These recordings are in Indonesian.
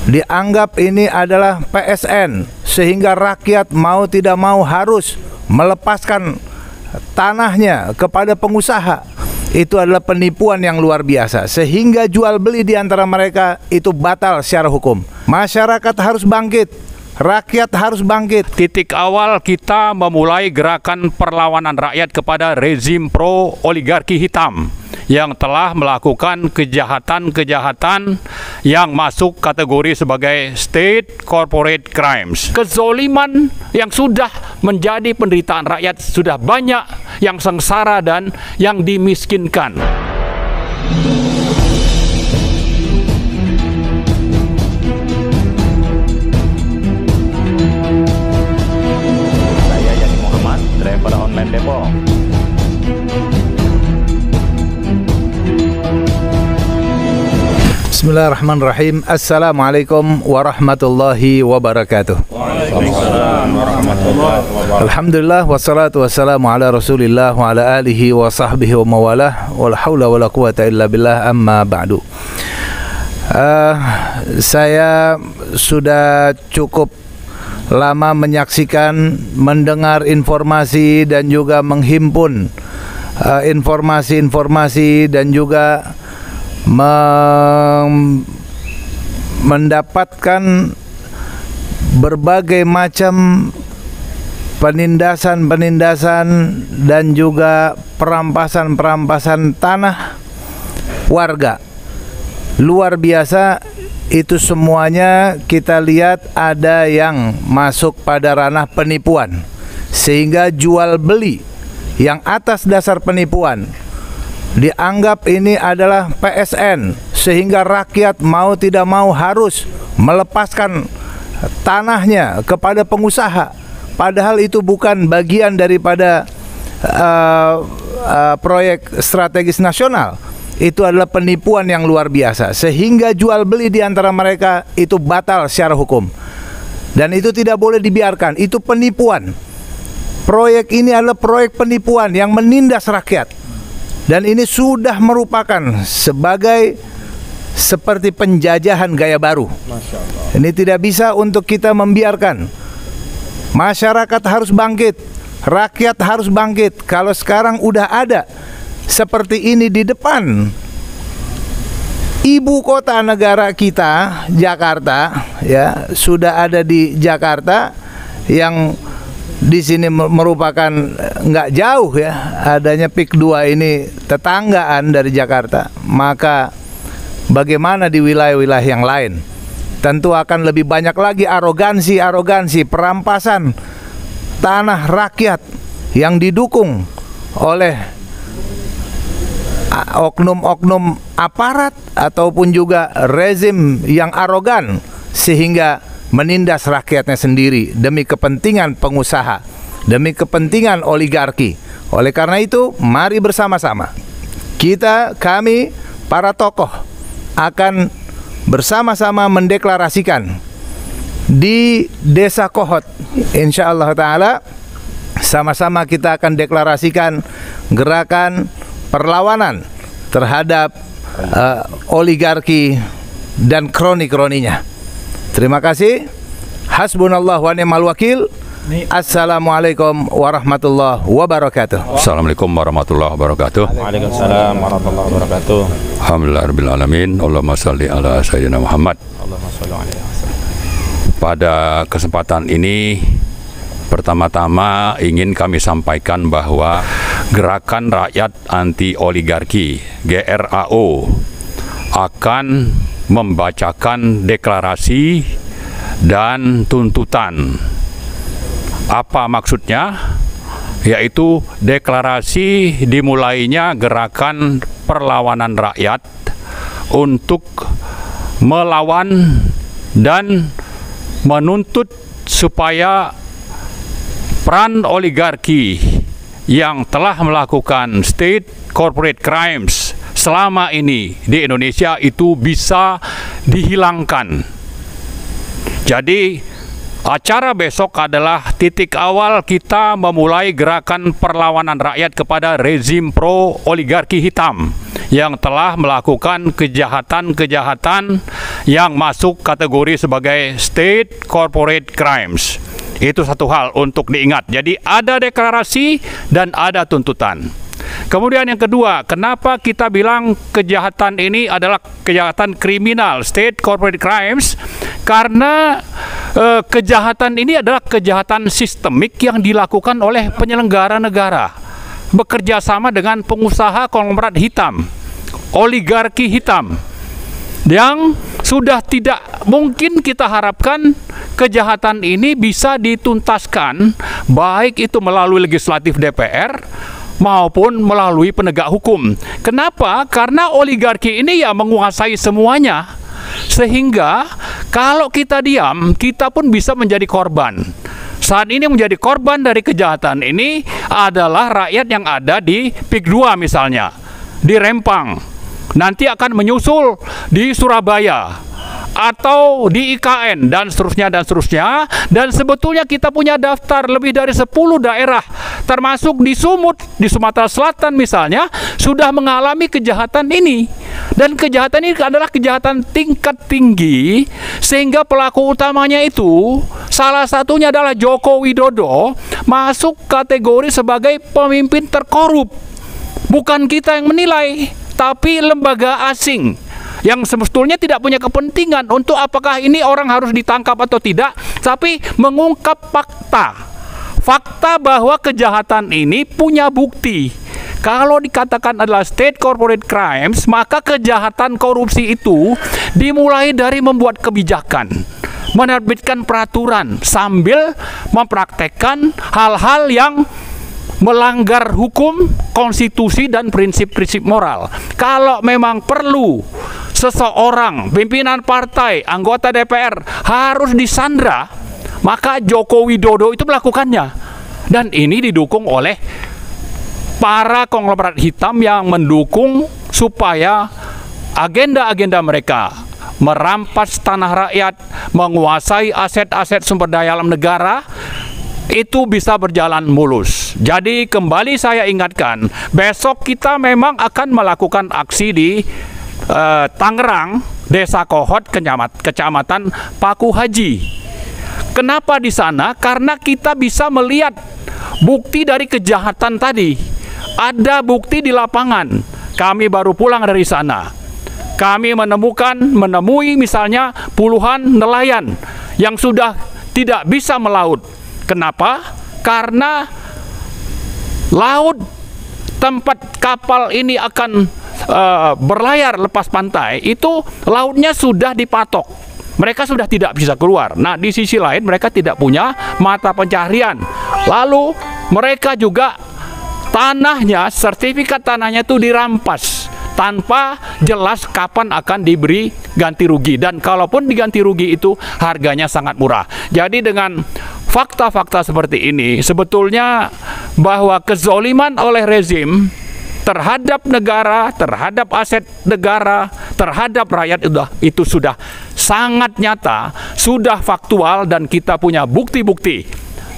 dianggap ini adalah PSN, sehingga rakyat mau tidak mau harus melepaskan tanahnya kepada pengusaha. Itu adalah penipuan yang luar biasa, sehingga jual beli di antara mereka itu batal secara hukum. Masyarakat harus bangkit, rakyat harus bangkit. Titik awal kita memulai gerakan perlawanan rakyat kepada rezim pro-oligarki hitam yang telah melakukan kejahatan-kejahatan yang masuk kategori sebagai state corporate crimes. Kezoliman yang sudah menjadi penderitaan rakyat, sudah banyak yang sengsara dan yang dimiskinkan. Saya Yani Muhammad, driver online Depok. Bismillahirrahmanirrahim. Assalamualaikum warahmatullahi wabarakatuh. Waalaikumsalam warahmatullahi wabarakatuh. Alhamdulillah wassalatu wassalamu ala Rasulillah wa ala alihi wa sahbihi wa mawalah. Wala haula wala quwata illa billah, amma ba'du. Saya sudah cukup lama menyaksikan, mendengar informasi dan juga menghimpun informasi-informasi dan juga mendapatkan berbagai macam penindasan dan juga perampasan tanah warga. Luar biasa, itu semuanya kita lihat ada yang masuk pada ranah penipuan, sehingga jual beli yang atas dasar penipuan dianggap ini adalah PSN, sehingga rakyat mau tidak mau harus melepaskan tanahnya kepada pengusaha, padahal itu bukan bagian daripada proyek strategis nasional. Itu adalah penipuan yang luar biasa, sehingga jual beli di antara mereka itu batal secara hukum, dan itu tidak boleh dibiarkan. Itu penipuan. Proyek ini adalah proyek penipuan yang menindas rakyat. Dan ini sudah merupakan sebagai seperti penjajahan gaya baru. Ini tidak bisa untuk kita membiarkan. Masyarakat harus bangkit, rakyat harus bangkit. Kalau sekarang udah ada seperti ini di depan ibu kota negara kita, Jakarta, ya, sudah ada di Jakarta, yang di sini merupakan nggak jauh ya, adanya PIK 2 ini tetanggaan dari Jakarta. Maka bagaimana di wilayah-wilayah yang lain? Tentu akan lebih banyak lagi arogansi perampasan tanah rakyat yang didukung oleh oknum-oknum aparat ataupun juga rezim yang arogan, sehingga menindas rakyatnya sendiri demi kepentingan pengusaha, demi kepentingan oligarki. Oleh karena itu, mari bersama-sama kami para tokoh akan bersama-sama mendeklarasikan di Desa Kohot. Insyaallah ta'ala sama-sama kita akan deklarasikan gerakan perlawanan terhadap oligarki dan kroni-kroninya. Terima kasih. Hasbunallah wa ni'mal wakil. Assalamualaikum warahmatullahi wabarakatuh. Assalamualaikum warahmatullahi wabarakatuh. Waalaikumsalam warahmatullahi wabarakatuh. Alhamdulillahirabbil alamin. Allahumma shalli ala sayyidina Muhammad. Allahumma shalli alaihi wasallam. Pada kesempatan ini, pertama-tama ingin kami sampaikan bahwa Gerakan Rakyat Anti Oligarki GRAO akan membacakan deklarasi dan tuntutan. Apa maksudnya? Yaitu deklarasi dimulainya gerakan perlawanan rakyat untuk melawan dan menuntut supaya peran oligarki yang telah melakukan state corporate crimes selama ini di Indonesia itu bisa dihilangkan. Jadi Acara besok adalah titik awal kita memulai gerakan perlawanan rakyat kepada rezim pro-oligarki hitam yang telah melakukan kejahatan-kejahatan yang masuk kategori sebagai state corporate crimes. Itu satu hal untuk diingat. Jadi ada deklarasi dan ada tuntutan. Kemudian yang kedua, kenapa kita bilang kejahatan ini adalah kejahatan kriminal, state corporate crimes? Karena kejahatan ini adalah kejahatan sistemik yang dilakukan oleh penyelenggara negara, bekerja sama dengan pengusaha konglomerat hitam, oligarki hitam, yang sudah tidak mungkin kita harapkan kejahatan ini bisa dituntaskan, baik itu melalui legislatif DPR maupun melalui penegak hukum. Kenapa? Karena oligarki ini ya menguasai semuanya. Sehingga kalau kita diam, kita pun bisa menjadi korban. Saat ini menjadi korban dari kejahatan ini adalah rakyat yang ada di PIK 2 misalnya, di Rempang. Nanti akan menyusul di Surabaya atau di IKN dan seterusnya dan seterusnya. Dan sebetulnya kita punya daftar lebih dari 10 daerah, termasuk di Sumut, di Sumatera Selatan misalnya, sudah mengalami kejahatan ini. Dan kejahatan ini adalah kejahatan tingkat tinggi, sehingga pelaku utamanya itu salah satunya adalah Joko Widodo, masuk kategori sebagai pemimpin terkorup. Bukan kita yang menilai, tapi lembaga asing yang sebetulnya tidak punya kepentingan untuk apakah ini orang harus ditangkap atau tidak, tapi mengungkap fakta bahwa kejahatan ini punya bukti. Kalau dikatakan adalah state corporate crimes, maka kejahatan korupsi itu dimulai dari membuat kebijakan, menerbitkan peraturan, sambil mempraktekkan hal-hal yang melanggar hukum, konstitusi, dan prinsip-prinsip moral. Kalau memang perlu seseorang, pimpinan partai, anggota DPR harus disandra, maka Joko Widodo itu melakukannya. Dan ini didukung oleh para konglomerat hitam yang mendukung supaya agenda-agenda mereka merampas tanah rakyat, menguasai aset-aset sumber daya alam negara, itu bisa berjalan mulus. Jadi kembali saya ingatkan, besok kita memang akan melakukan aksi di Tangerang, Desa Kohot, Kecamatan Paku Haji. Kenapa di sana? Karena kita bisa melihat bukti dari kejahatan tadi. Ada bukti di lapangan. Kami baru pulang dari sana. Kami menemui misalnya puluhan nelayan yang sudah tidak bisa melaut. Kenapa? Karena laut tempat kapal ini akan berlayar lepas pantai, itu lautnya sudah dipatok. Mereka sudah tidak bisa keluar. Nah, di sisi lain mereka tidak punya mata pencaharian. Lalu mereka juga tanahnya, sertifikat tanahnya itu dirampas tanpa jelas kapan akan diberi ganti rugi. Dan kalaupun diganti rugi itu harganya sangat murah. Jadi dengan fakta-fakta seperti ini, sebetulnya bahwa kezoliman oleh rezim terhadap negara, terhadap aset negara, terhadap rakyat itu sudah sangat nyata, sudah faktual, dan kita punya bukti-bukti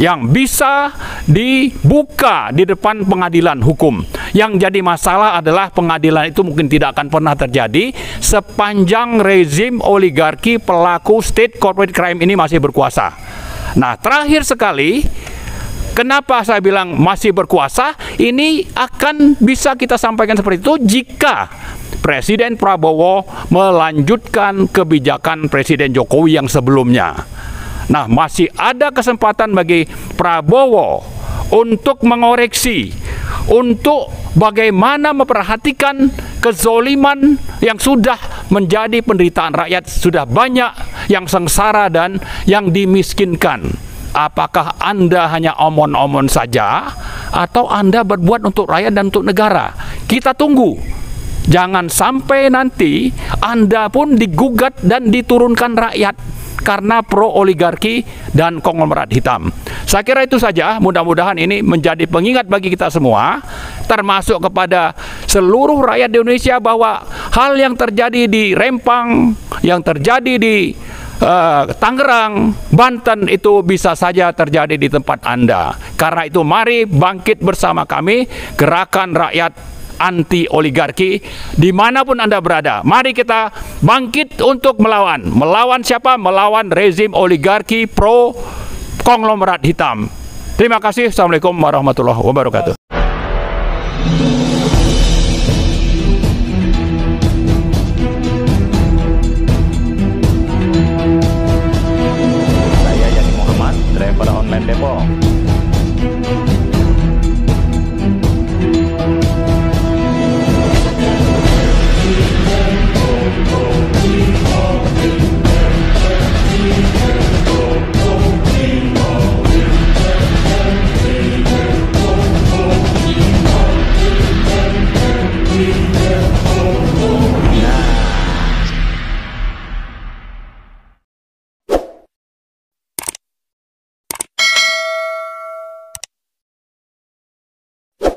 yang bisa dibuka di depan pengadilan hukum. Yang jadi masalah adalah pengadilan itu mungkin tidak akan pernah terjadi sepanjang rezim oligarki pelaku state corporate crime ini masih berkuasa. Nah, terakhir sekali, kenapa saya bilang masih berkuasa? Ini akan bisa kita sampaikan seperti itu jika Presiden Prabowo melanjutkan kebijakan Presiden Jokowi yang sebelumnya. Nah, masih ada kesempatan bagi Prabowo untuk mengoreksi, untuk bagaimana memperhatikan kezoliman yang sudah menjadi penderitaan rakyat. Sudah banyak yang sengsara dan yang dimiskinkan. Apakah Anda hanya omon-omon saja atau Anda berbuat untuk rakyat dan untuk negara? Kita tunggu. Jangan sampai nanti Anda pun digugat dan diturunkan rakyat karena pro-oligarki dan konglomerat hitam. Saya kira itu saja. Mudah-mudahan ini menjadi pengingat bagi kita semua, termasuk kepada seluruh rakyat di Indonesia, bahwa hal yang terjadi di Rempang, yang terjadi di Tangerang, Banten, itu bisa saja terjadi di tempat Anda. Karena itu mari bangkit bersama kami, Gerakan Rakyat Anti Oligarki, dimanapun Anda berada. Mari kita bangkit untuk melawan. Melawan siapa? Melawan rezim oligarki pro konglomerat hitam. Terima kasih. Assalamualaikum warahmatullahi wabarakatuh.